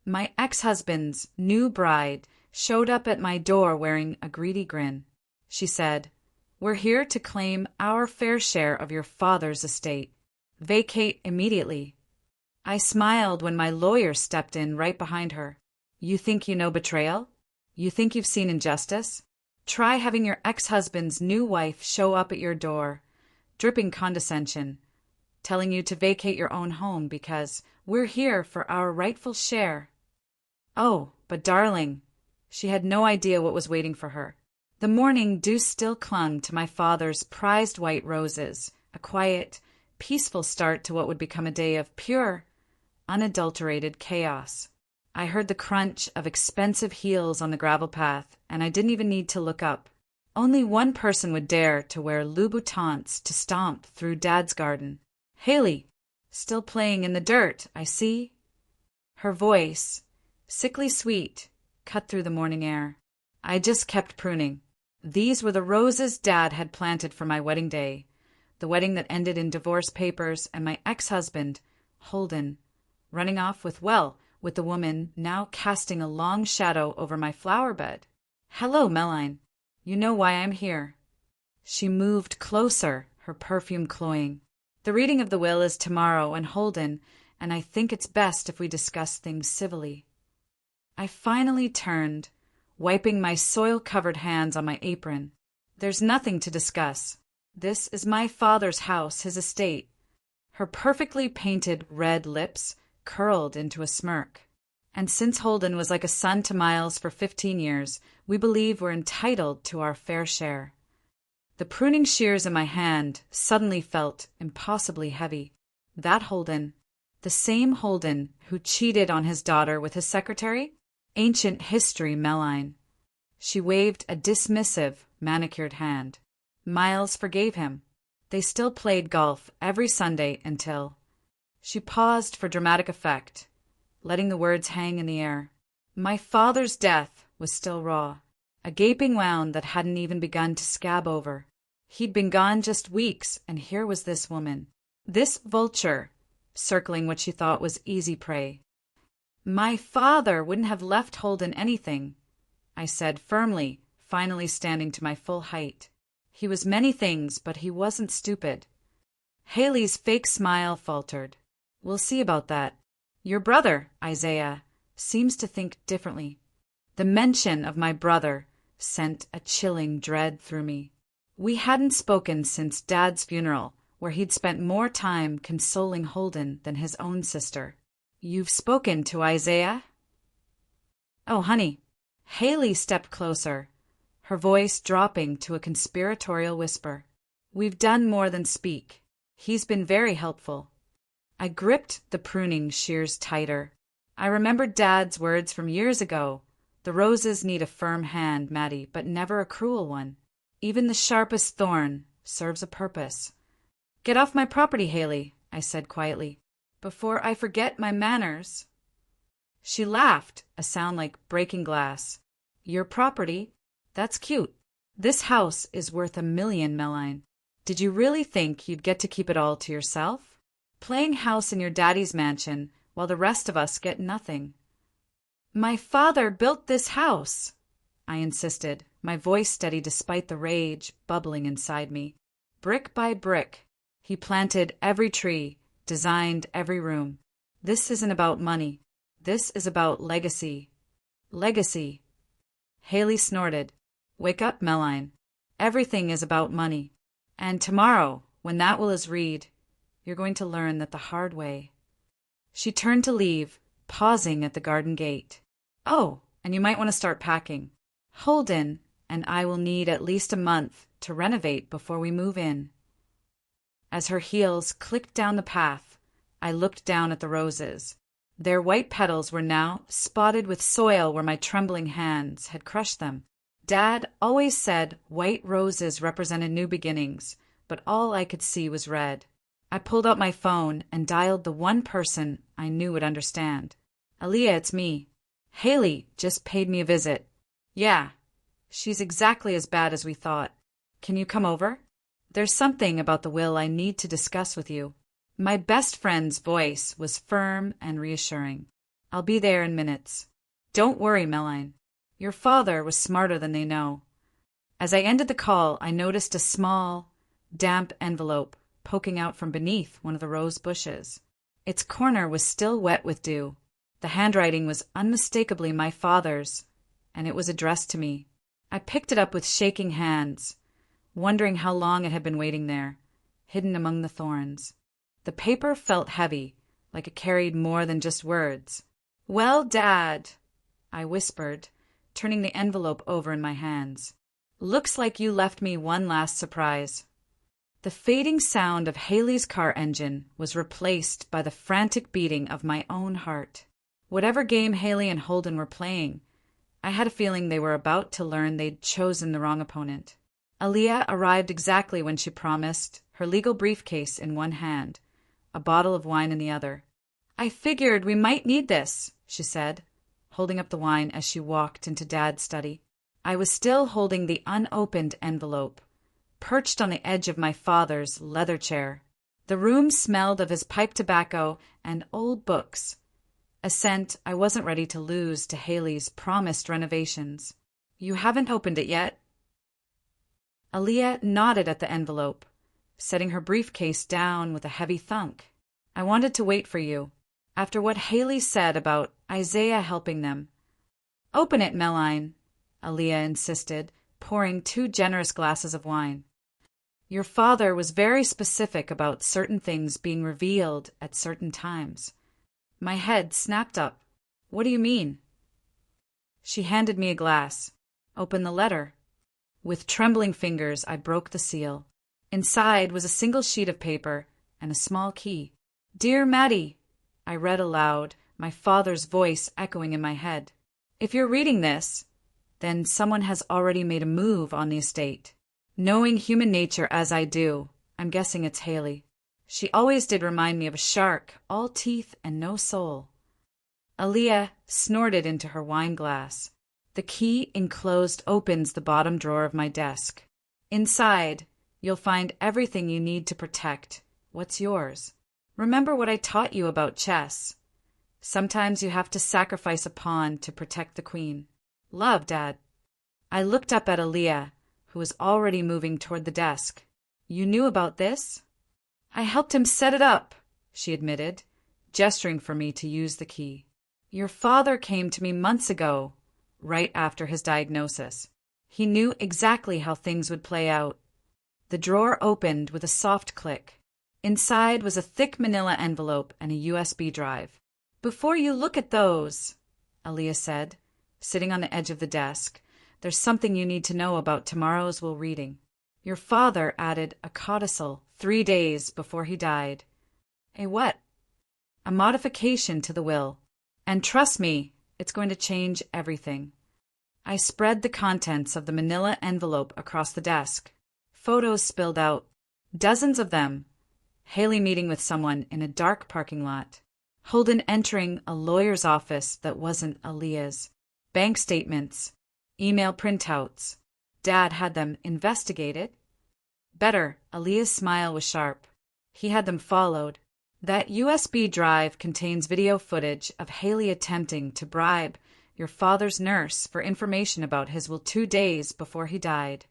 My ex-husband's new bride showed up at my door wearing a greedy grin. She said, "We're here to claim our fair share of your father's estate. Vacate immediately." I smiled when my lawyer stepped in right behind her. "You think you know betrayal? You think you've seen injustice? Try having your ex-husband's new wife show up at your door, dripping condescension, telling you to vacate your own home because we're here for our rightful share." Oh, but darling, she had no idea what was waiting for her. The morning dew still clung to my father's prized white roses, a quiet, peaceful start to what would become a day of pure, unadulterated chaos. I heard the crunch of expensive heels on the gravel path, and I didn't even need to look up. Only one person would dare to wear Louboutins to stomp through Dad's garden. "Haley, still playing in the dirt, I see." Her voice, sickly sweet, cut through the morning air. I just kept pruning. These were the roses Dad had planted for my wedding day, the wedding that ended in divorce papers and my ex-husband, Holden, running off with the woman now casting a long shadow over my flower bed. "Hello, Meline. You know why I'm here." She moved closer, her perfume cloying. "The reading of the will is tomorrow, and Holden, and I think it's best if we discuss things civilly." I finally turned, wiping my soil-covered hands on my apron. "There's nothing to discuss. This is my father's house, his estate." Her perfectly painted red lips curled into a smirk. "And since Holden was like a son to Miles for 15 years, we believe we're entitled to our fair share." The pruning shears in my hand suddenly felt impossibly heavy. That Holden, the same Holden who cheated on his daughter with his secretary? Ancient history, Meline. She waved a dismissive, manicured hand. Miles forgave him. They still played golf every Sunday until... She paused for dramatic effect, letting the words hang in the air. My father's death was still raw, a gaping wound that hadn't even begun to scab over. He'd been gone just weeks, and here was this woman, this vulture, circling what she thought was easy prey. "My father wouldn't have left Holden anything," I said firmly, finally standing to my full height. "He was many things, but he wasn't stupid." Haley's fake smile faltered. "We'll see about that. Your brother, Isaiah, seems to think differently." The mention of my brother sent a chilling dread through me. We hadn't spoken since Dad's funeral, where he'd spent more time consoling Holden than his own sister. "You've spoken to Isaiah?" "Oh, honey." Haley stepped closer, her voice dropping to a conspiratorial whisper. "We've done more than speak. He's been very helpful." I gripped the pruning shears tighter. I remembered Dad's words from years ago. "The roses need a firm hand, Maddie, but never a cruel one. Even the sharpest thorn serves a purpose." "Get off my property, Haley," I said quietly, "before I forget my manners." She laughed, a sound like breaking glass. "Your property? That's cute. This house is worth $1 million, Meline. Did you really think you'd get to keep it all to yourself? Playing house in your daddy's mansion while the rest of us get nothing." "My father built this house," I insisted, my voice steady despite the rage bubbling inside me. "Brick by brick. He planted every tree, designed every room. This isn't about money. This is about legacy." "Legacy." Haley snorted. "Wake up, Meline. Everything is about money. And tomorrow, when that will is read, you're going to learn that the hard way." She turned to leave, pausing at the garden gate. "Oh, and you might want to start packing. Holden and I will need at least a month to renovate before we move in." As her heels clicked down the path, I looked down at the roses. Their white petals were now spotted with soil where my trembling hands had crushed them. Dad always said white roses represented new beginnings, but all I could see was red. I pulled out my phone and dialed the one person I knew would understand. "Aaliyah, it's me. Haley just paid me a visit." "Yeah, she's exactly as bad as we thought. Can you come over? There's something about the will I need to discuss with you." My best friend's voice was firm and reassuring. I'll be there in minutes. Don't worry, Meline. Your father was smarter than they know. As I ended the call, I noticed a small, damp envelope poking out from beneath one of the rose bushes. Its corner was still wet with dew. The handwriting was unmistakably my father's, and it was addressed to me. I picked it up with shaking hands, wondering how long it had been waiting there, hidden among the thorns. The paper felt heavy, like it carried more than just words. "Well, Dad," I whispered, turning the envelope over in my hands. "Looks like you left me one last surprise." The fading sound of Haley's car engine was replaced by the frantic beating of my own heart. Whatever game Haley and Holden were playing, I had a feeling they were about to learn they'd chosen the wrong opponent. Aaliyah arrived exactly when she promised, her legal briefcase in one hand, a bottle of wine in the other. "I figured we might need this," she said, holding up the wine as she walked into Dad's study. I was still holding the unopened envelope, perched on the edge of my father's leather chair. The room smelled of his pipe tobacco and old books, a scent I wasn't ready to lose to Haley's promised renovations. "You haven't opened it yet?" Aaliyah nodded at the envelope, setting her briefcase down with a heavy thunk. "I wanted to wait for you, after what Haley said about Isaiah helping them." "Open it, Meline," Aaliyah insisted, pouring 2 generous glasses of wine. "Your father was very specific about certain things being revealed at certain times." My head snapped up. "What do you mean?" She handed me a glass. "Open the letter." With trembling fingers, I broke the seal. Inside was a single sheet of paper and a small key. "Dear Maddie," I read aloud, my father's voice echoing in my head. "If you're reading this, then someone has already made a move on the estate. Knowing human nature as I do, I'm guessing it's Haley. She always did remind me of a shark, all teeth and no soul." Aaliyah snorted into her wine glass. "The key enclosed opens the bottom drawer of my desk. Inside, you'll find everything you need to protect what's yours. Remember what I taught you about chess. Sometimes you have to sacrifice a pawn to protect the queen. Love, Dad." I looked up at Aaliyah, who was already moving toward the desk. "You knew about this?" "I helped him set it up," she admitted, gesturing for me to use the key. "Your father came to me months ago, right after his diagnosis. He knew exactly how things would play out." The drawer opened with a soft click. Inside was a thick manila envelope and a USB drive. "Before you look at those," Aaliyah said, sitting on the edge of the desk, "there's something you need to know about tomorrow's will reading. Your father added a codicil 3 days before he died." "A what?" "A modification to the will. And trust me, it's going to change everything." I spread the contents of the manila envelope across the desk. Photos spilled out. Dozens of them. Haley meeting with someone in a dark parking lot. Holden entering a lawyer's office that wasn't Aaliyah's. Bank statements. Email printouts. Dad had them investigated. Better, Aaliyah's smile was sharp. He had them followed. That USB drive contains video footage of Haley attempting to bribe your father's nurse for information about his will 2 days before he died.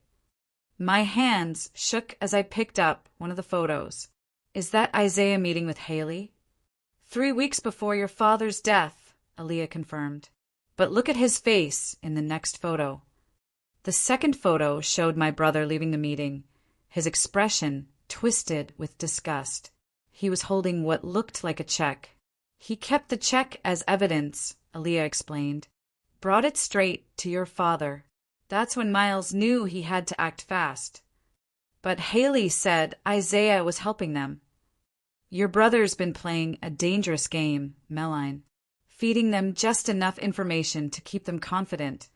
My hands shook as I picked up one of the photos. "Is that Isaiah meeting with Haley?" 3 weeks before your father's death," Aaliyah confirmed. "But look at his face in the next photo." The second photo showed my brother leaving the meeting, his expression twisted with disgust. He was holding what looked like a check. "He kept the check as evidence," Aaliyah explained. "Brought it straight to your father. That's when Miles knew he had to act fast. But Haley said Isaiah was helping them. Your brother's been playing a dangerous game, Meline, feeding them just enough information to keep them confident,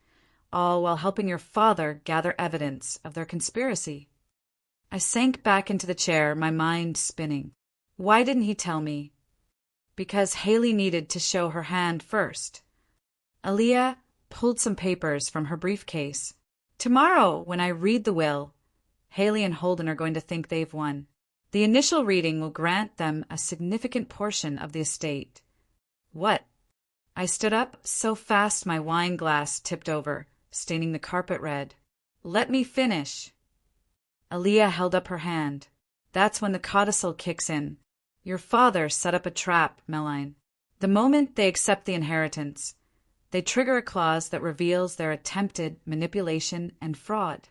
all while helping your father gather evidence of their conspiracy." I sank back into the chair, my mind spinning. Why didn't he tell me? Because Haley needed to show her hand first. Aaliyah pulled some papers from her briefcase. "Tomorrow, when I read the will, Haley and Holden are going to think they've won. The initial reading will grant them a significant portion of the estate." "What?" I stood up so fast my wine glass tipped over, staining the carpet red. Let me finish. Aaliyah held up her hand. That's when the codicil kicks in. Your father set up a trap, Meline. The moment they accept the inheritance, they trigger a clause that reveals their attempted manipulation and fraud.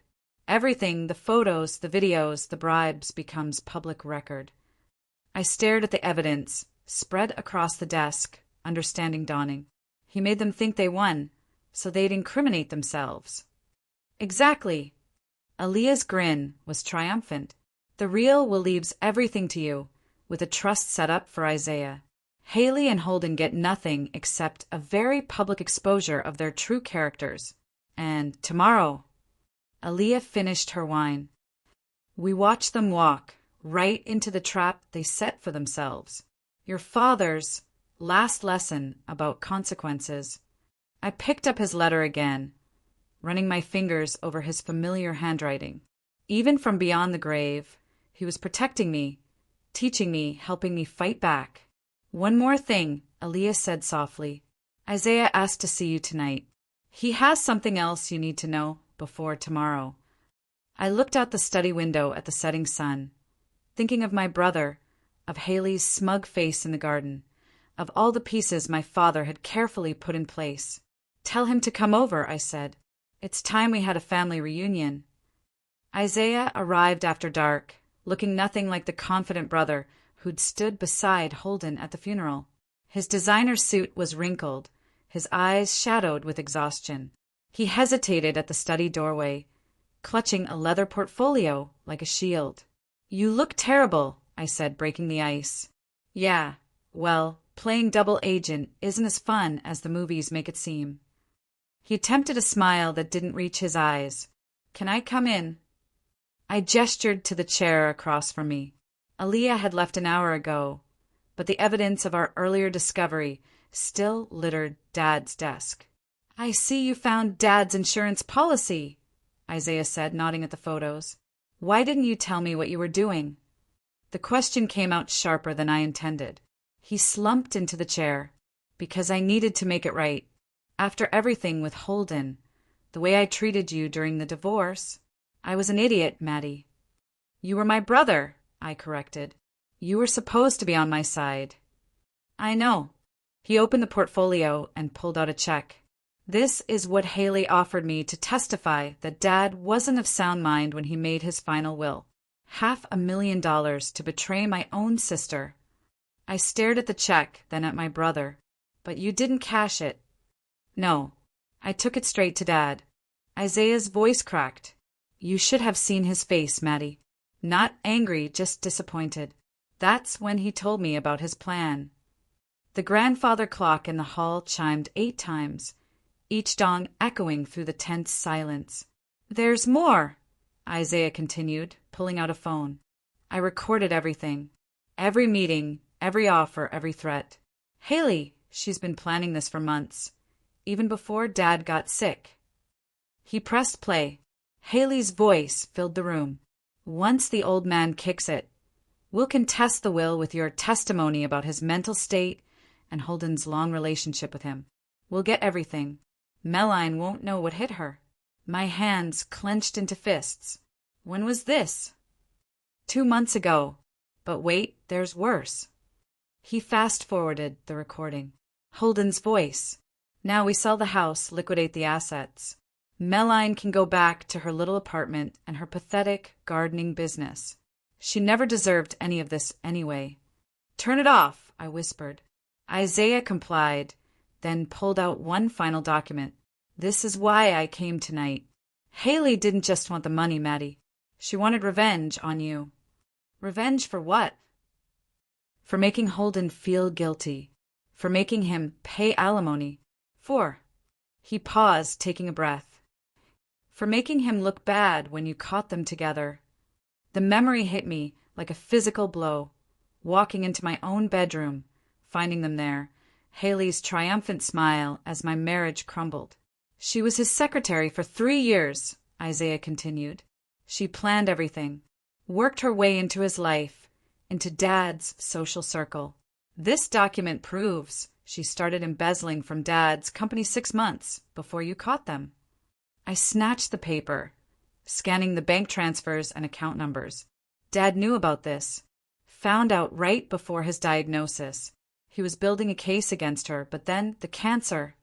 Everything, the photos, the videos, the bribes, becomes public record. I stared at the evidence, spread across the desk, understanding dawning. He made them think they won, so they'd incriminate themselves. Exactly. Aaliyah's grin was triumphant. The real will leaves everything to you, with a trust set up for Isaiah. Haley and Holden get nothing except a very public exposure of their true characters. And tomorrow, Aaliyah finished her wine. We watch them walk right into the trap they set for themselves. Your father's last lesson about consequences. I picked up his letter again, running my fingers over his familiar handwriting. Even from beyond the grave, he was protecting me, teaching me, helping me fight back. One more thing, Aaliyah said softly. Isaiah asked to see you tonight. He has something else you need to know before tomorrow. I looked out the study window at the setting sun, thinking of my brother, of Haley's smug face in the garden, of all the pieces my father had carefully put in place. Tell him to come over, I said. It's time we had a family reunion. Isaiah arrived after dark, looking nothing like the confident brother who'd stood beside Holden at the funeral. His designer suit was wrinkled, his eyes shadowed with exhaustion. He hesitated at the study doorway, clutching a leather portfolio like a shield. You look terrible, I said, breaking the ice. Yeah, well, playing double agent isn't as fun as the movies make it seem. He attempted a smile that didn't reach his eyes. Can I come in? I gestured to the chair across from me. Aaliyah had left an hour ago, but the evidence of our earlier discovery still littered Dad's desk. I see you found Dad's insurance policy, Isaiah said, nodding at the photos. Why didn't you tell me what you were doing? The question came out sharper than I intended. He slumped into the chair. Because I needed to make it right. After everything with Holden, the way I treated you during the divorce, I was an idiot, Maddie. You were my brother, I corrected. You were supposed to be on my side. I know. He opened the portfolio and pulled out a check. This is what Haley offered me to testify that Dad wasn't of sound mind when he made his final will. $500,000 to betray my own sister. I stared at the check, then at my brother. But you didn't cash it. No. I took it straight to Dad. Isaiah's voice cracked. You should have seen his face, Maddie. Not angry, just disappointed. That's when he told me about his plan. The grandfather clock in the hall chimed 8 times, each dong echoing through the tense silence. There's more, Isaiah continued, pulling out a phone. I recorded everything. Every meeting, every offer, every threat. Haley, she's been planning this for months, even before Dad got sick. He pressed play. Haley's voice filled the room. Once the old man kicks it, we'll contest the will with your testimony about his mental state and Holden's long relationship with him. We'll get everything. Meline won't know what hit her. My hands clenched into fists. When was this? 2 months ago. But wait, there's worse. He fast-forwarded the recording. Holden's voice. Now we sell the house, liquidate the assets. Meline can go back to her little apartment and her pathetic gardening business. She never deserved any of this anyway. Turn it off, I whispered. Isaiah complied, then pulled out one final document. This is why I came tonight. Haley didn't just want the money, Maddie. She wanted revenge on you. Revenge for what? For making Holden feel guilty. For making him pay alimony. For. He paused, taking a breath. For making him look bad when you caught them together. The memory hit me like a physical blow. Walking into my own bedroom, finding them there, Haley's triumphant smile as my marriage crumbled. She was his secretary for 3 years, Isaiah continued. She planned everything, worked her way into his life, into Dad's social circle. This document proves She started embezzling from Dad's company 6 months before you caught them. I snatched the paper, scanning the bank transfers and account numbers. Dad knew about this. Found out right before his diagnosis. He was building a case against her, but then the cancer.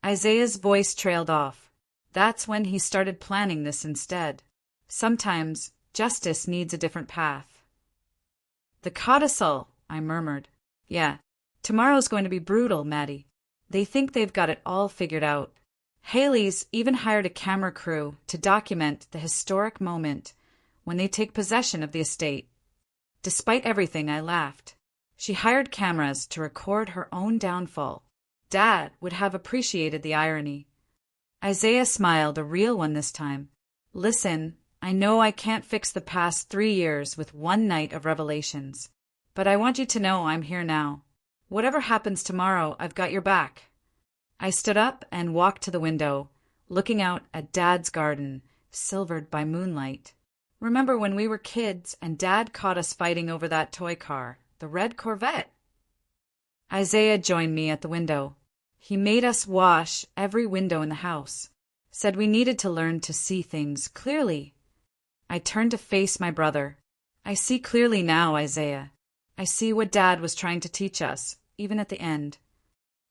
Isaiah's voice trailed off. That's when he started planning this instead. Sometimes justice needs a different path. The codicil, I murmured. Yeah, tomorrow's going to be brutal, Maddie. They think they've got it all figured out. Haley's even hired a camera crew to document the historic moment when they take possession of the estate. Despite everything, I laughed. She hired cameras to record her own downfall. Dad would have appreciated the irony. Isaiah smiled, a real one this time. Listen, I know I can't fix the past 3 years with one night of revelations, but I want you to know I'm here now. Whatever happens tomorrow, I've got your back. I stood up and walked to the window, looking out at Dad's garden, silvered by moonlight. Remember when we were kids and Dad caught us fighting over that toy car, the red Corvette? Isaiah joined me at the window. He made us wash every window in the house, said we needed to learn to see things clearly. I turned to face my brother. I see clearly now, Isaiah. I see what Dad was trying to teach us, even at the end.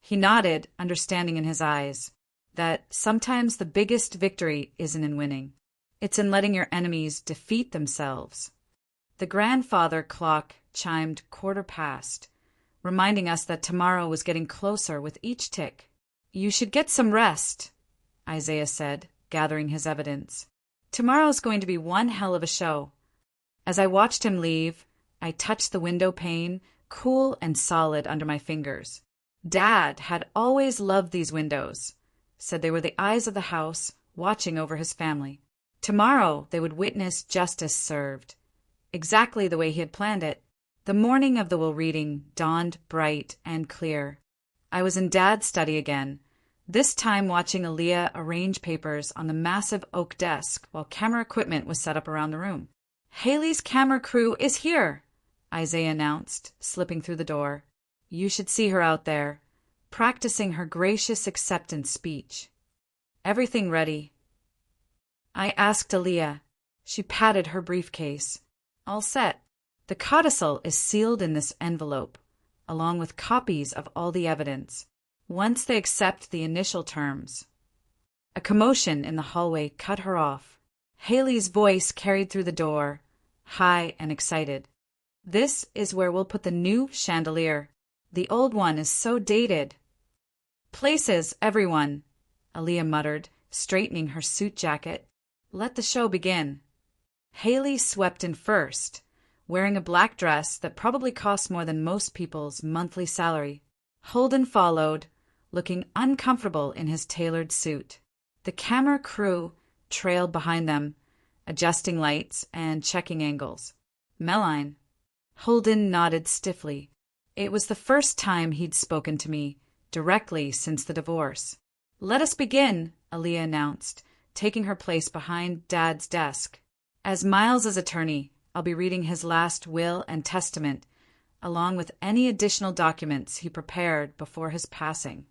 He nodded, understanding in his eyes that sometimes the biggest victory isn't in winning. It's in letting your enemies defeat themselves. The grandfather clock chimed 1/4 past, reminding us that tomorrow was getting closer with each tick. You should get some rest, Isaiah said, gathering his evidence. Tomorrow's going to be one hell of a show. As I watched him leave, I touched the window pane, cool and solid under my fingers. Dad had always loved these windows, said they were the eyes of the house, watching over his family. Tomorrow they would witness justice served, exactly the way he had planned it. The morning of the will reading dawned bright and clear. I was in Dad's study again, this time watching Aaliyah arrange papers on the massive oak desk while camera equipment was set up around the room. Haley's camera crew is here, Isaiah announced, slipping through the door. You should see her out there, practicing her gracious acceptance speech. Everything ready? I asked Aaliyah. She patted her briefcase. All set. The codicil is sealed in this envelope, along with copies of all the evidence. Once they accept the initial terms. A commotion in the hallway cut her off. Haley's voice carried through the door, high and excited. This is where we'll put the new chandelier. The old one is so dated. Places, everyone, Aaliyah muttered, straightening her suit jacket. Let the show begin. Haley swept in first, wearing a black dress that probably cost more than most people's monthly salary. Holden followed, looking uncomfortable in his tailored suit. The camera crew trailed behind them, adjusting lights and checking angles. Meline. Holden nodded stiffly. It was the first time he'd spoken to me, directly since the divorce. Let us begin, Aaliyah announced, taking her place behind Dad's desk. As Miles's attorney, I'll be reading his last will and testament, along with any additional documents he prepared before his passing.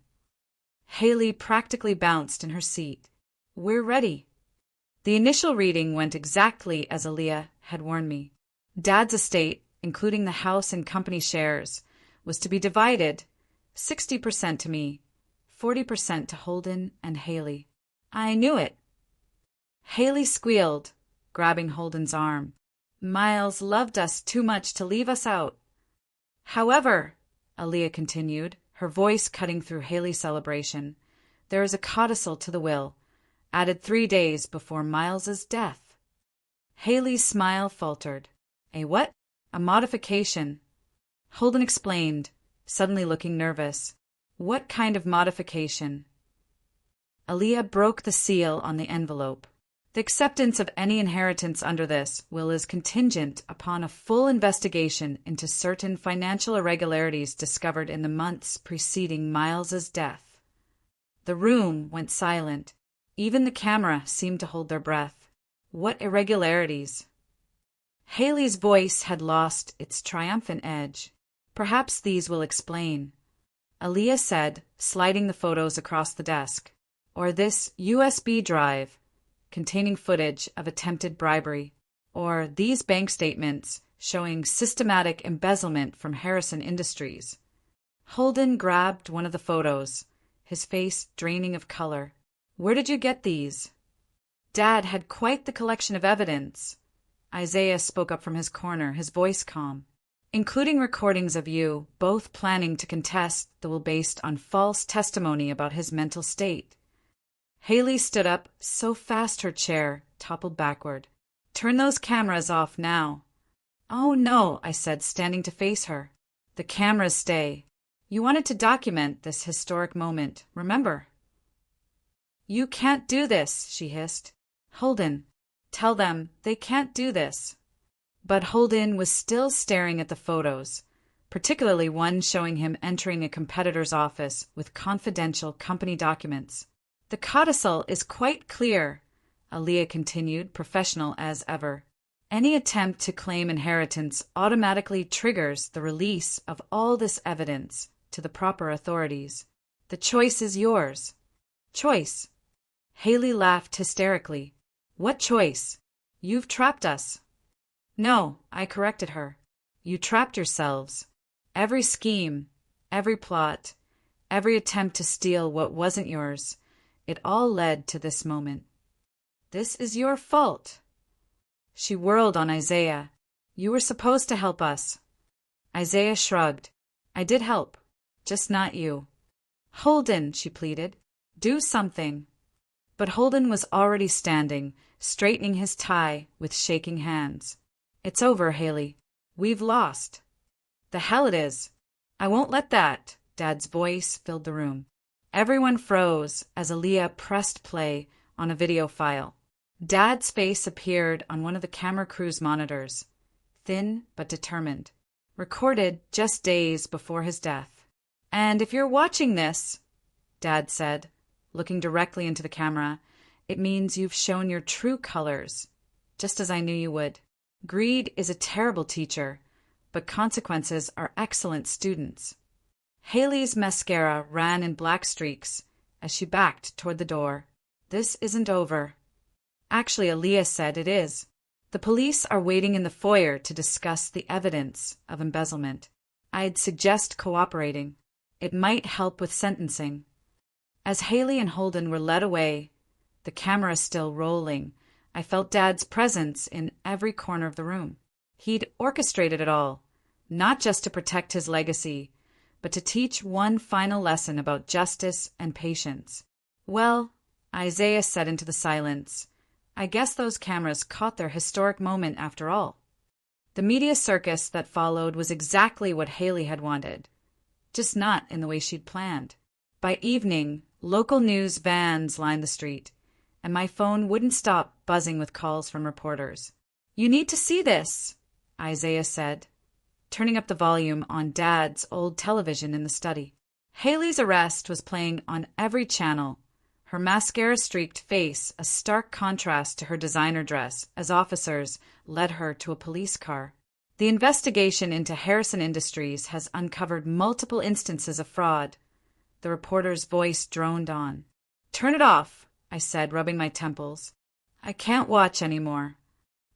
Haley practically bounced in her seat. We're ready. The initial reading went exactly as Aaliyah had warned me. Dad's estate, including the house and company shares, was to be divided 60% to me, 40% to Holden and Haley. I knew it. Haley squealed, grabbing Holden's arm. Miles loved us too much to leave us out. However, Aaliyah continued, her voice cutting through Haley's celebration, there is a codicil to the will, added 3 days before Miles's death. Haley's smile faltered. A what? A modification. Holden explained, suddenly looking nervous. What kind of modification? Aaliyah broke the seal on the envelope. The acceptance of any inheritance under this will is contingent upon a full investigation into certain financial irregularities discovered in the months preceding Miles's death. The room went silent. Even the camera seemed to hold their breath. What irregularities? Haley's voice had lost its triumphant edge. Perhaps these will explain. Aaliyah said, sliding the photos across the desk. Or this USB drive containing footage of attempted bribery. Or these bank statements showing systematic embezzlement from Harrison Industries. Holden grabbed one of the photos, his face draining of color. Where did you get these? Dad had quite the collection of evidence. Isaiah spoke up from his corner, his voice calm. Including recordings of you both planning to contest the will based on false testimony about his mental state. Haley stood up so fast her chair toppled backward. Turn those cameras off now. Oh no, I said, standing to face her. The cameras stay. You wanted to document this historic moment, remember? You can't do this, she hissed. Holden, tell them they can't do this. But Holden was still staring at the photos, particularly one showing him entering a competitor's office with confidential company documents. The codicil is quite clear, Aaliyah continued, professional as ever. Any attempt to claim inheritance automatically triggers the release of all this evidence to the proper authorities. The choice is yours. Choice. Haley laughed hysterically. What choice? You've trapped us. No, I corrected her. You trapped yourselves. Every scheme, every plot, every attempt to steal what wasn't yours, it all led to this moment. This is your fault. She whirled on Isaiah. You were supposed to help us. Isaiah shrugged. I did help, just not you. Holden, she pleaded. Do something. But Holden was already standing, straightening his tie with shaking hands. It's over, Haley. We've lost. The hell it is. I won't let that. Dad's voice filled the room. Everyone froze as Aaliyah pressed play on a video file. Dad's face appeared on one of the camera crew's monitors, thin but determined, recorded just days before his death. And if you're watching this, Dad said, looking directly into the camera, it means you've shown your true colors, just as I knew you would. Greed is a terrible teacher, but consequences are excellent students. Haley's mascara ran in black streaks as she backed toward the door. This isn't over. Actually, Aaliyah said it is. The police are waiting in the foyer to discuss the evidence of embezzlement. I'd suggest cooperating. It might help with sentencing. As Haley and Holden were led away, the camera still rolling, I felt Dad's presence in every corner of the room. He'd orchestrated it all, not just to protect his legacy, but to teach one final lesson about justice and patience. Well, Isaiah said into the silence, I guess those cameras caught their historic moment after all. The media circus that followed was exactly what Haley had wanted, just not in the way she'd planned. By evening, local news vans lined the street, and my phone wouldn't stop buzzing with calls from reporters. You need to see this, Isaiah said, turning up the volume on Dad's old television in the study. Haley's arrest was playing on every channel, her mascara-streaked face a stark contrast to her designer dress as officers led her to a police car. The investigation into Harrison Industries has uncovered multiple instances of fraud. The reporter's voice droned on. Turn it off, I said, rubbing my temples. I can't watch anymore.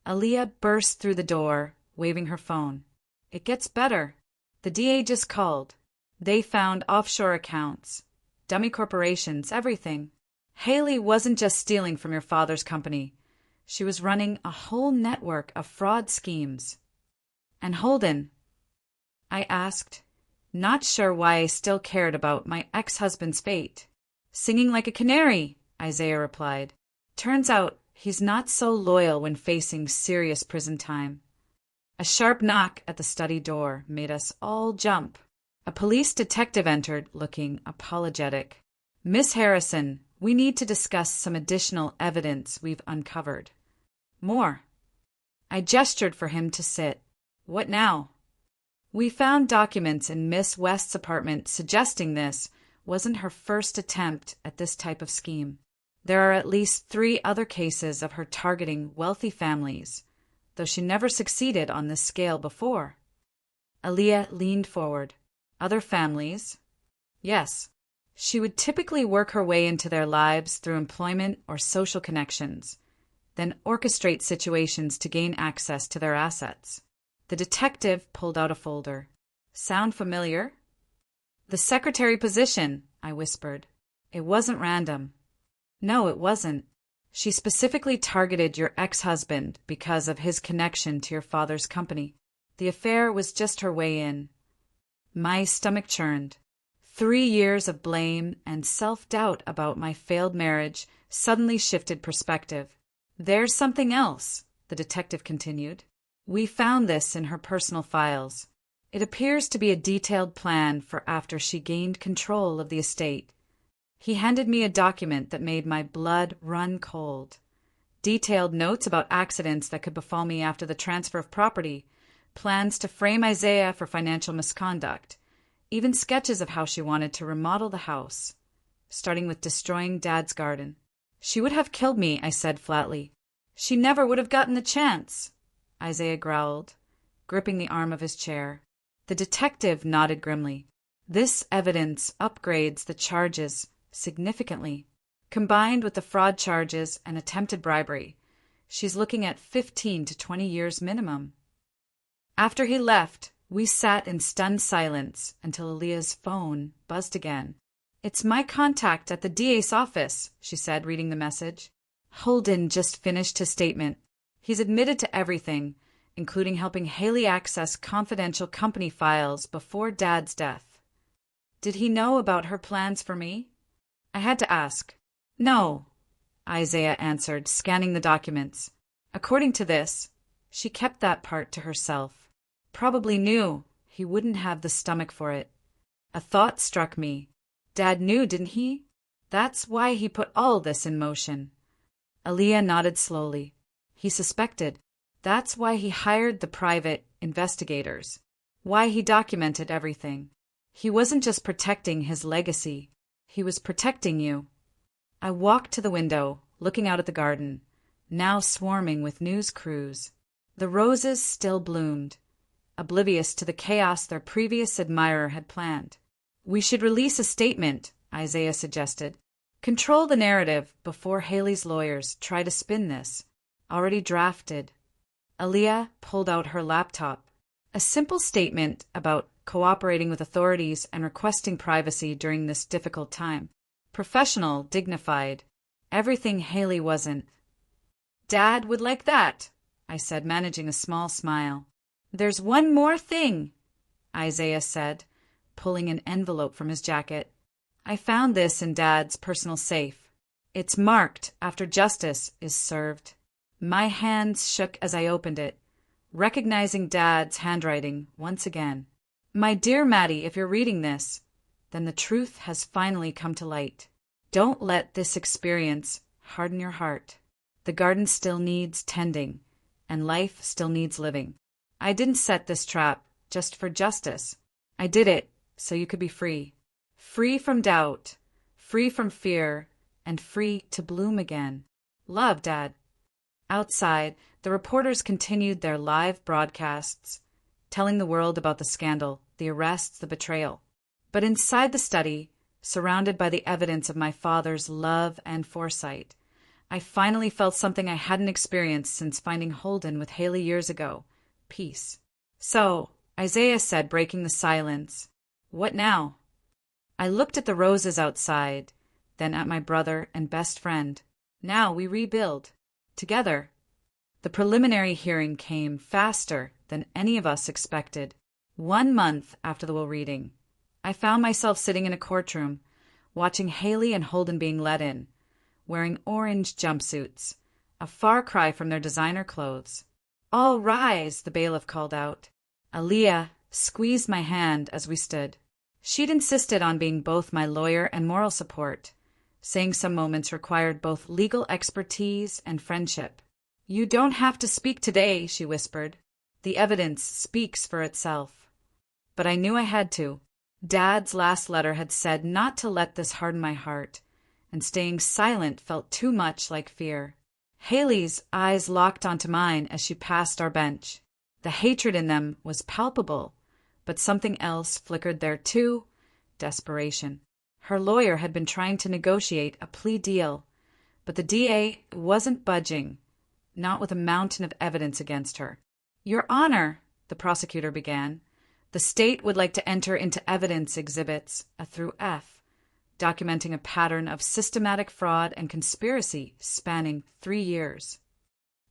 Aaliyah burst through the door, waving her phone. It gets better. The DA just called. They found offshore accounts, dummy corporations, everything. Haley wasn't just stealing from your father's company. She was running a whole network of fraud schemes. And Holden? I asked, not sure why I still cared about my ex-husband's fate. Singing like a canary, Isaiah replied. Turns out he's not so loyal when facing serious prison time. A sharp knock at the study door made us all jump. A police detective entered, looking apologetic. Miss Harrison, we need to discuss some additional evidence we've uncovered. More. I gestured for him to sit. What now? We found documents in Miss West's apartment suggesting this wasn't her first attempt at this type of scheme. There are at least 3 other cases of her targeting wealthy families, though she never succeeded on this scale before. Aaliyah leaned forward. Other families? Yes. She would typically work her way into their lives through employment or social connections, then orchestrate situations to gain access to their assets. The detective pulled out a folder. Sound familiar? The secretary position, I whispered. It wasn't random. No, it wasn't. She specifically targeted your ex-husband because of his connection to your father's company. The affair was just her way in. My stomach churned. 3 years of blame and self-doubt about my failed marriage suddenly shifted perspective. There's something else, the detective continued. We found this in her personal files. It appears to be a detailed plan for after she gained control of the estate. He handed me a document that made my blood run cold. Detailed notes about accidents that could befall me after the transfer of property, plans to frame Isaiah for financial misconduct, even sketches of how she wanted to remodel the house, starting with destroying Dad's garden. She would have killed me, I said flatly. She never would have gotten the chance, Isaiah growled, gripping the arm of his chair. The detective nodded grimly. This evidence upgrades the charges significantly. Combined with the fraud charges and attempted bribery, she's looking at 15 to 20 years minimum. After he left, we sat in stunned silence until Aaliyah's phone buzzed again. It's my contact at the DA's office, she said, reading the message. Holden just finished his statement. He's admitted to everything, including helping Haley access confidential company files before Dad's death. Did he know about her plans for me? I had to ask. No, Isaiah answered, scanning the documents. According to this, she kept that part to herself. Probably knew he wouldn't have the stomach for it. A thought struck me. Dad knew, didn't he? That's why he put all this in motion. Aaliyah nodded slowly. He suspected. That's why he hired the private investigators. Why he documented everything. He wasn't just protecting his legacy. He was protecting you. I walked to the window, looking out at the garden, now swarming with news crews. The roses still bloomed, oblivious to the chaos their previous admirer had planned. We should release a statement, Isaiah suggested. Control the narrative before Haley's lawyers try to spin this. Already drafted. Aaliyah pulled out her laptop. A simple statement about cooperating with authorities and requesting privacy during this difficult time. Professional, dignified. Everything Haley wasn't. Dad would like that, I said, managing a small smile. There's one more thing, Isaiah said, pulling an envelope from his jacket. I found this in Dad's personal safe. It's marked after justice is served. My hands shook as I opened it, recognizing Dad's handwriting once again. My dear Maddie, if you're reading this, then the truth has finally come to light. Don't let this experience harden your heart. The garden still needs tending, and life still needs living. I didn't set this trap just for justice. I did it so you could be free. Free from doubt, free from fear, and free to bloom again. Love, Dad. Outside, the reporters continued their live broadcasts, telling the world about the scandal, the arrests, the betrayal. But inside the study, surrounded by the evidence of my father's love and foresight, I finally felt something I hadn't experienced since finding Holden with Haley years ago. Peace. So, Isaiah said, breaking the silence, what now? I looked at the roses outside, then at my brother and best friend. Now we rebuild. Together. The preliminary hearing came faster than any of us expected. 1 month after the will reading, I found myself sitting in a courtroom, watching Haley and Holden being let in, wearing orange jumpsuits, a far cry from their designer clothes. All rise, the bailiff called out. Aaliyah squeezed my hand as we stood. She'd insisted on being both my lawyer and moral support, saying some moments required both legal expertise and friendship. You don't have to speak today, she whispered. The evidence speaks for itself. But I knew I had to. Dad's last letter had said not to let this harden my heart, and staying silent felt too much like fear. Haley's eyes locked onto mine as she passed our bench. The hatred in them was palpable, but something else flickered there too, desperation. Her lawyer had been trying to negotiate a plea deal, but the DA wasn't budging, not with a mountain of evidence against her. "Your Honor," the prosecutor began, "the state would like to enter into evidence exhibits A through F, documenting a pattern of systematic fraud and conspiracy spanning 3 years."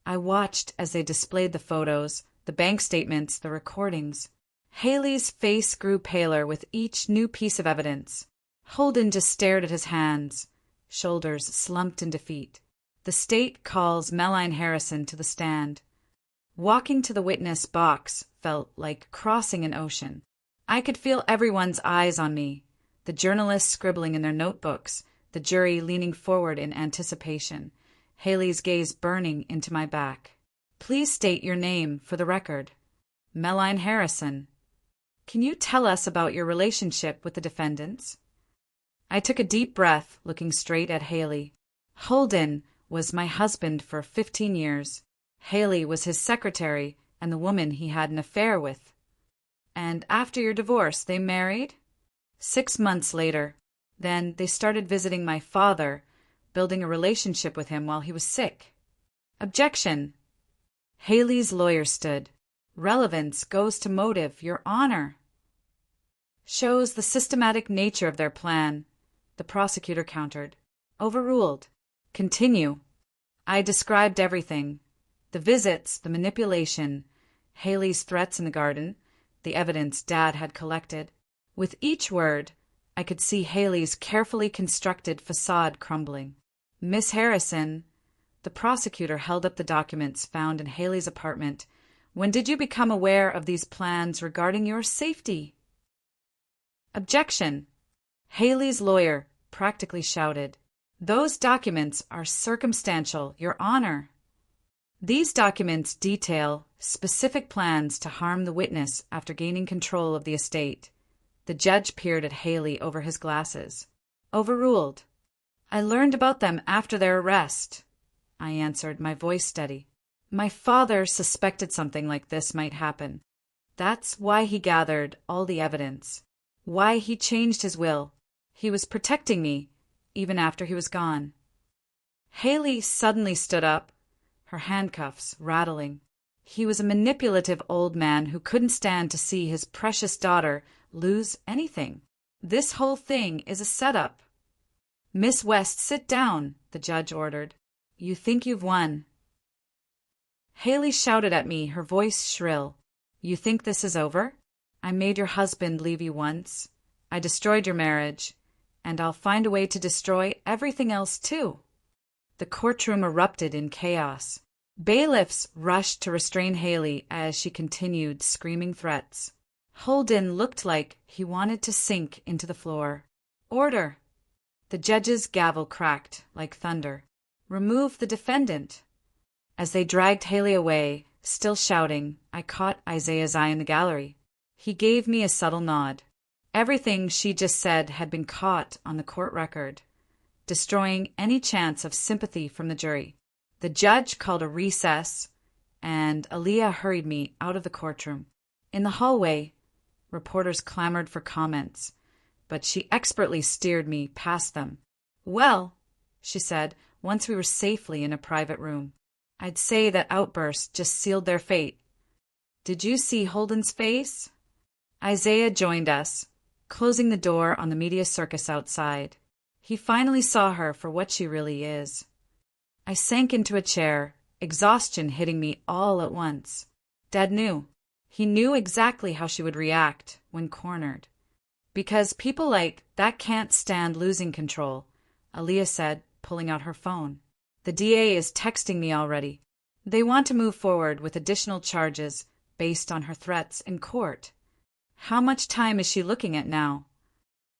I watched as they displayed the photos, the bank statements, the recordings. Haley's face grew paler with each new piece of evidence. Holden just stared at his hands, shoulders slumped in defeat. The state calls Melline Harrison to the stand. Walking to the witness box felt like crossing an ocean. I could feel everyone's eyes on me, the journalists scribbling in their notebooks, the jury leaning forward in anticipation, Haley's gaze burning into my back. "Please state your name for the record." "Melline Harrison." "Can you tell us about your relationship with the defendants?" I took a deep breath, looking straight at Haley. "Holden was my husband for 15 years. Haley was his secretary and the woman he had an affair with." "And after your divorce, they married?" 6 months later. Then they started visiting my father, building a relationship with him while he was sick." "Objection." Haley's lawyer stood. "Relevance goes to motive, Your Honor." "Shows the systematic nature of their plan," the prosecutor countered. "Overruled." "Continue." I described everything. The visits, the manipulation, Haley's threats in the garden, the evidence Dad had collected. With each word, I could see Haley's carefully constructed facade crumbling. "Miss Harrison," the prosecutor held up the documents found in Haley's apartment. "When did you become aware of these plans regarding your safety?" "Objection." Haley's lawyer practically shouted. "Those documents are circumstantial, Your Honor." "These documents detail specific plans to harm the witness after gaining control of the estate." The judge peered at Haley over his glasses. "Overruled." "I learned about them after their arrest," I answered, my voice steady. "My father suspected something like this might happen. That's why he gathered all the evidence, why he changed his will. He was protecting me, even after he was gone." Haley suddenly stood up, her handcuffs rattling. He was a manipulative old man who couldn't stand to see his precious daughter lose anything. "This whole thing is a setup." "Miss West, sit down," the judge ordered. "You think you've won." Haley shouted at me, her voice shrill. "You think this is over? I made your husband leave you once. I destroyed your marriage. And I'll find a way to destroy everything else too." The courtroom erupted in chaos. Bailiffs rushed to restrain Haley as she continued screaming threats. Holden looked like he wanted to sink into the floor. "Order!" The judge's gavel cracked like thunder. "Remove the defendant." As they dragged Haley away, still shouting, I caught Isaiah's eye in the gallery. He gave me a subtle nod. Everything she just said had been caught on the court record, destroying any chance of sympathy from the jury. The judge called a recess, and Aaliyah hurried me out of the courtroom. In the hallway, reporters clamored for comments, but she expertly steered me past them. "Well," she said, once we were safely in a private room, "I'd say that outburst just sealed their fate. Did you see Holden's face?" Isaiah joined us, closing the door on the media circus outside. He finally saw her for what she really is. I sank into a chair, exhaustion hitting me all at once. Dad knew. He knew exactly how she would react when cornered. "Because people like that can't stand losing control," Aaliyah said, pulling out her phone. "The DA is texting me already. They want to move forward with additional charges based on her threats in court." "How much time is she looking at now?"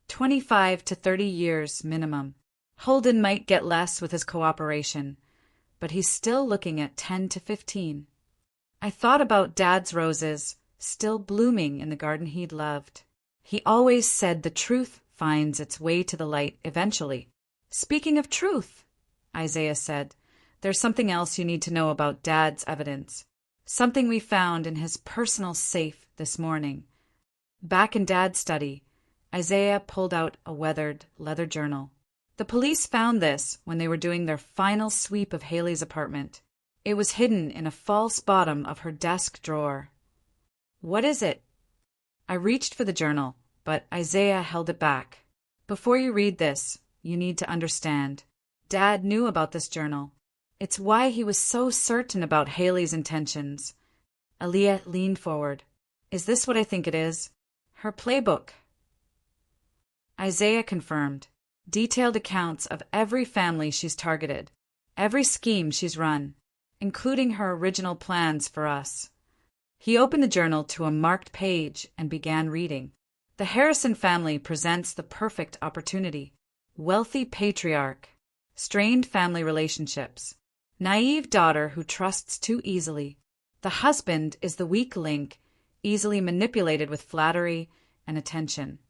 25 to 30 years minimum. Holden might get less with his cooperation, but he's still looking at 10 to 15. I thought about Dad's roses, still blooming in the garden he'd loved. He always said the truth finds its way to the light eventually. "Speaking of truth," Isaiah said, "there's something else you need to know about Dad's evidence. Something we found in his personal safe this morning." Back in Dad's study, Isaiah pulled out a weathered leather journal. The police found this when they were doing their final sweep of Haley's apartment. It was hidden in a false bottom of her desk drawer. "What is it?" I reached for the journal, but Isaiah held it back. "Before you read this, you need to understand. Dad knew about this journal. It's why he was so certain about Haley's intentions." Aaliyah leaned forward. "Is this what I think it is? Her playbook?" Isaiah confirmed. "Detailed accounts of every family she's targeted, every scheme she's run, including her original plans for us." He opened the journal to a marked page and began reading. "The Harrison family presents the perfect opportunity. Wealthy patriarch, strained family relationships, naive daughter who trusts too easily. The husband is the weak link, easily manipulated with flattery and attention."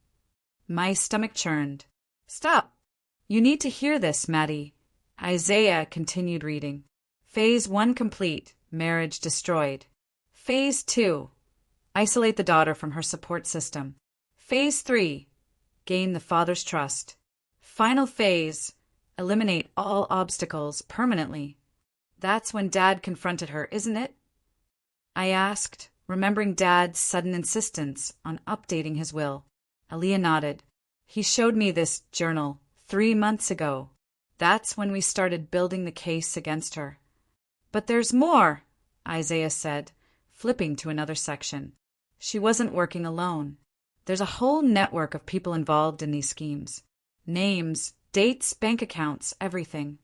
My stomach churned. "Stop! You need to hear this, Maddie." Isaiah continued reading. "Phase 1 complete, marriage destroyed. Phase 2, isolate the daughter from her support system. Phase 3, gain the father's trust. Final phase, eliminate all obstacles permanently." "That's when Dad confronted her, isn't it?" I asked, remembering Dad's sudden insistence on updating his will. Aaliyah nodded. "He showed me this journal 3 months ago. That's when we started building the case against her." "But there's more," Isaiah said, flipping to another section. "She wasn't working alone. There's a whole network of people involved in these schemes. Names, dates, bank accounts, everything."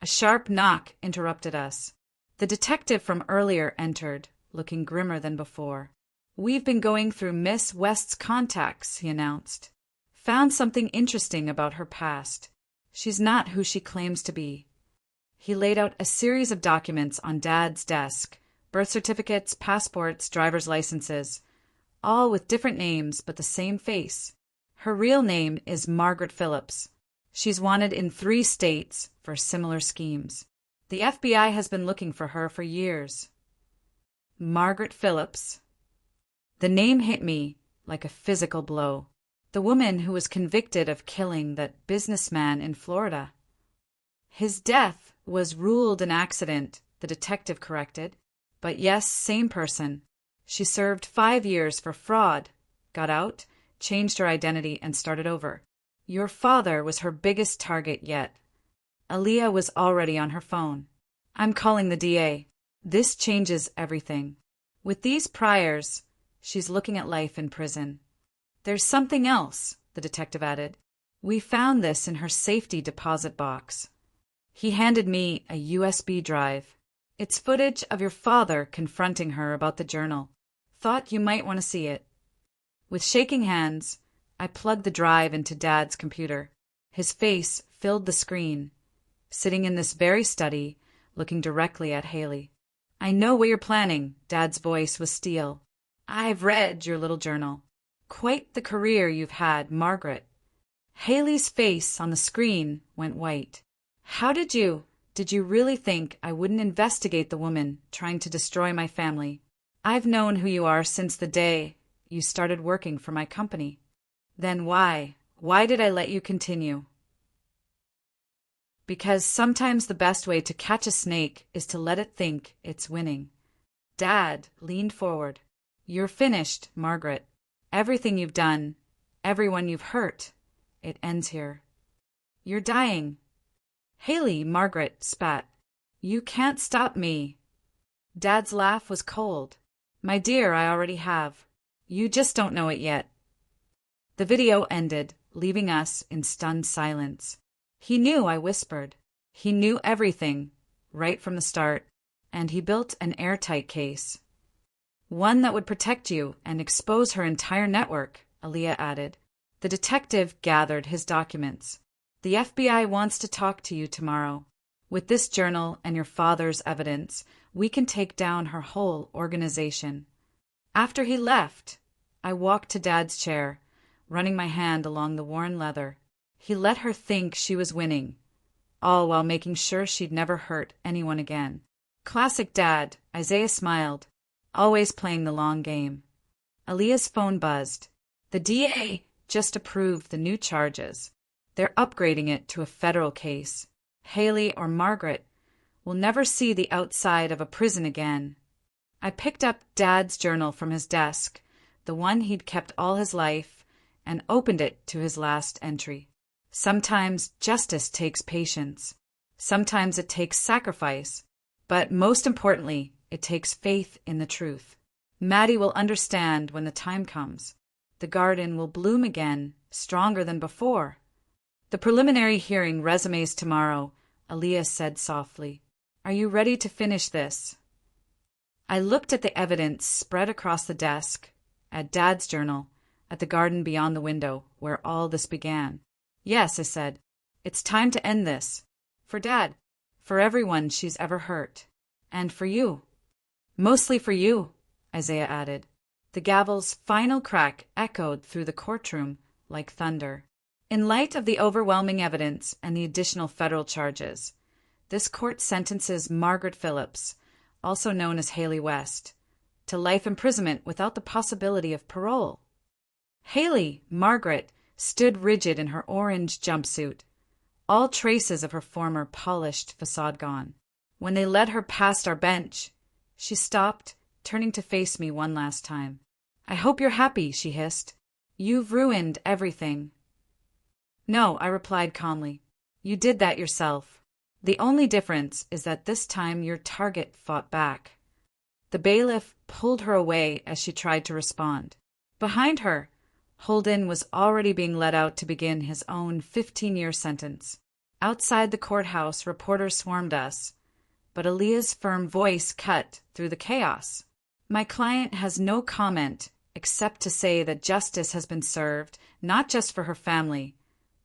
A sharp knock interrupted us. The detective from earlier entered, looking grimmer than before. "We've been going through Miss West's contacts," he announced. "Found something interesting about her past. She's not who she claims to be." He laid out a series of documents on Dad's desk. Birth certificates, passports, driver's licenses, all with different names but the same face. Her real name is Margaret Phillips. She's wanted in 3 states for similar schemes. The FBI has been looking for her for years. Margaret Phillips. The name hit me like a physical blow. The woman who was convicted of killing that businessman in Florida. "His death was ruled an accident," the detective corrected. "But yes, same person. She served 5 years for fraud, got out, changed her identity, and started over. Your father was her biggest target yet." Aaliyah was already on her phone. "I'm calling the DA. This changes everything. With these priors, she's looking at life in prison." "There's something else," the detective added. "We found this in her safety deposit box." He handed me a USB drive. "It's footage of your father confronting her about the journal. Thought you might want to see it." With shaking hands, I plugged the drive into Dad's computer. His face filled the screen, sitting in this very study, looking directly at Haley. "I know what you're planning," Dad's voice was steel. "I've read your little journal. Quite the career you've had, Margaret." Haley's face on the screen went white. "How did you really think I wouldn't investigate the woman trying to destroy my family? I've known who you are since the day you started working for my company." "Then why did I let you continue?" "Because sometimes the best way to catch a snake is to let it think it's winning." Dad leaned forward. "You're finished, Margaret. Everything you've done, everyone you've hurt, it ends here. You're dying." "Haley," Margaret spat. "You can't stop me." Dad's laugh was cold. "My dear, I already have. You just don't know it yet." The video ended, leaving us in stunned silence. He knew I whispered. He knew everything, right from the start, and he built an airtight case. "One that would protect you and expose her entire network," Aaliyah added. The detective gathered his documents. "The FBI wants to talk to you tomorrow. With this journal and your father's evidence, we can take down her whole organization." After he left, I walked to Dad's chair, running my hand along the worn leather. He let her think she was winning, all while making sure she'd never hurt anyone again. Classic Dad, Isaiah smiled, always playing the long game. Aaliyah's phone buzzed. "The DA just approved the new charges. They're upgrading it to a federal case. Haley or Margaret will never see the outside of a prison again. I picked up Dad's journal from his desk, the one he'd kept all his life, and opened it to his last entry. Sometimes justice takes patience. Sometimes it takes sacrifice. But most importantly, it takes faith in the truth. Maddie will understand when the time comes. The garden will bloom again, stronger than before. The preliminary hearing resumes tomorrow, Aaliyah said softly. Are you ready to finish this? I looked at the evidence spread across the desk, at Dad's journal, at the garden beyond the window, where all this began. Yes, I said. It's time to end this. For Dad. For everyone she's ever hurt. And for you. Mostly for you, Isaiah added. The gavel's final crack echoed through the courtroom like thunder. In light of the overwhelming evidence and the additional federal charges, this court sentences Margaret Phillips, also known as Haley West, to life imprisonment without the possibility of parole. Haley, Margaret, stood rigid in her orange jumpsuit, all traces of her former polished facade gone. When they led her past our bench, she stopped, turning to face me one last time. I hope you're happy, she hissed. You've ruined everything. No, I replied calmly. You did that yourself. The only difference is that this time your target fought back. The bailiff pulled her away as she tried to respond. Behind her, Holden was already being led out to begin his own 15-year sentence. Outside the courthouse, reporters swarmed us, but Aaliyah's firm voice cut through the chaos. My client has no comment except to say that justice has been served, not just for her family,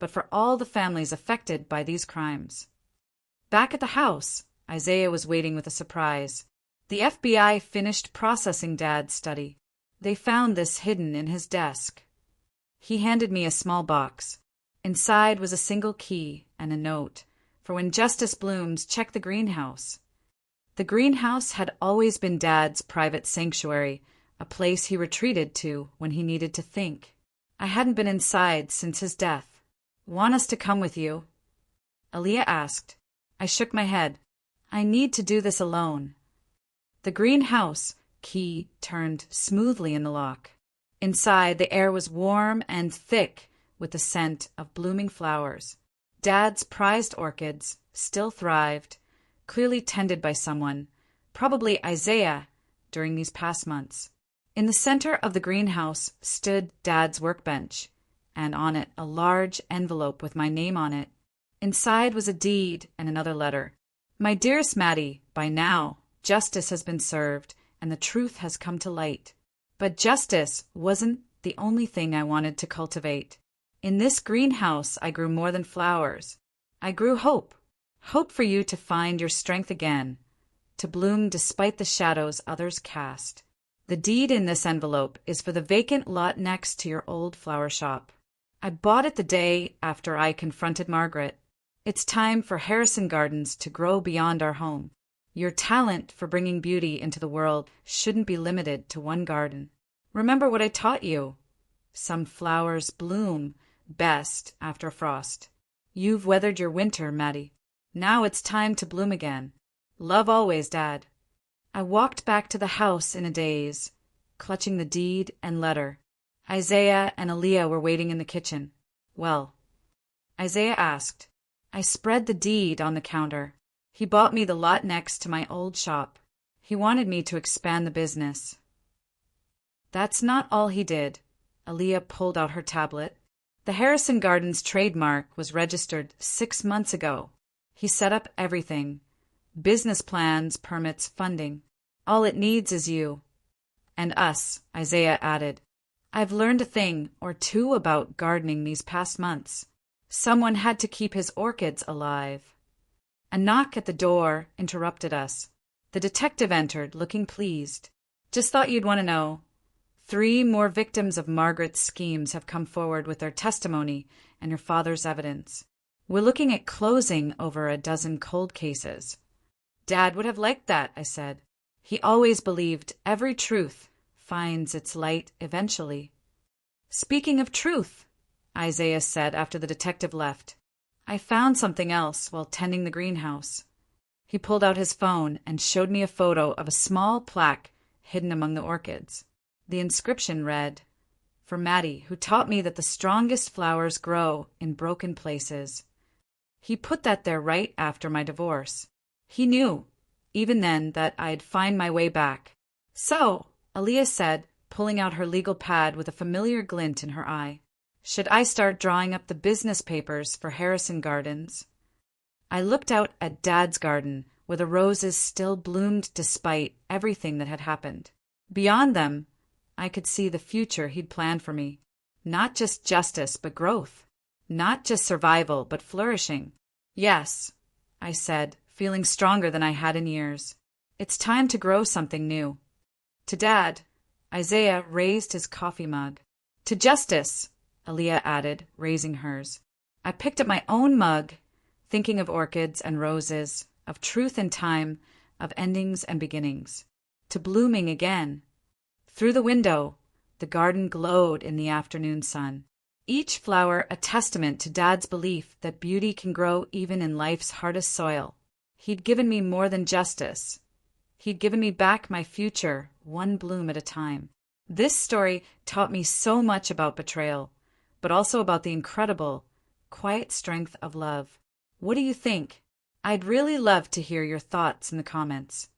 but for all the families affected by these crimes. Back at the house, Isaiah was waiting with a surprise. The FBI finished processing Dad's study. They found this hidden in his desk. He handed me a small box. Inside was a single key and a note. For when justice blooms, check the greenhouse. The greenhouse had always been Dad's private sanctuary, a place he retreated to when he needed to think. I hadn't been inside since his death. Want us to come with you? Aaliyah asked. I shook my head. I need to do this alone. The greenhouse key turned smoothly in the lock. Inside, the air was warm and thick with the scent of blooming flowers. Dad's prized orchids still thrived, clearly tended by someone, probably Isaiah, during these past months. In the center of the greenhouse stood Dad's workbench, and on it a large envelope with my name on it. Inside was a deed and another letter. My dearest Maddie, by now, justice has been served, and the truth has come to light. But justice wasn't the only thing I wanted to cultivate. In this greenhouse, I grew more than flowers. I grew hope. Hope for you to find your strength again, to bloom despite the shadows others cast. The deed in this envelope is for the vacant lot next to your old flower shop. I bought it the day after I confronted Margaret. It's time for Harrison Gardens to grow beyond our home. Your talent for bringing beauty into the world shouldn't be limited to one garden. Remember what I taught you. Some flowers bloom best after frost. You've weathered your winter, Maddie. Now it's time to bloom again. Love always, Dad. I walked back to the house in a daze, clutching the deed and letter. Isaiah and Aaliyah were waiting in the kitchen. Well, Isaiah asked. I spread the deed on the counter. He bought me the lot next to my old shop. He wanted me to expand the business. That's not all he did. Aaliyah pulled out her tablet. The Harrison Gardens trademark was registered 6 months ago. He set up everything. Business plans, permits, funding. All it needs is you. And us, Isaiah added. I've learned a thing or two about gardening these past months. Someone had to keep his orchids alive. A knock at the door interrupted us. The detective entered, looking pleased. Just thought you'd want to know. 3 more victims of Margaret's schemes have come forward with their testimony and your father's evidence. We're looking at closing over a dozen cold cases. Dad would have liked that, I said. He always believed every truth finds its light eventually. Speaking of truth, Isaiah said after the detective left. I found something else while tending the greenhouse. He pulled out his phone and showed me a photo of a small plaque hidden among the orchids. The inscription read, "For Maddie, who taught me that the strongest flowers grow in broken places." He put that there right after my divorce. He knew, even then, that I'd find my way back. "So," Aaliyah said, pulling out her legal pad with a familiar glint in her eye, "should I start drawing up the business papers for Harrison Gardens?" I looked out at Dad's garden, where the roses still bloomed despite everything that had happened. Beyond them, I could see the future he'd planned for me. Not just justice, but growth. Not just survival, but flourishing. "Yes," I said, feeling stronger than I had in years. "It's time to grow something new." To Dad, Isaiah raised his coffee mug. "To justice," Aaliyah added, raising hers. I picked up my own mug, thinking of orchids and roses, of truth and time, of endings and beginnings. To blooming again. Through the window, the garden glowed in the afternoon sun. Each flower a testament to Dad's belief that beauty can grow even in life's hardest soil. He'd given me more than justice. He'd given me back my future, one bloom at a time. This story taught me so much about betrayal, but also about the incredible, quiet strength of love. What do you think? I'd really love to hear your thoughts in the comments.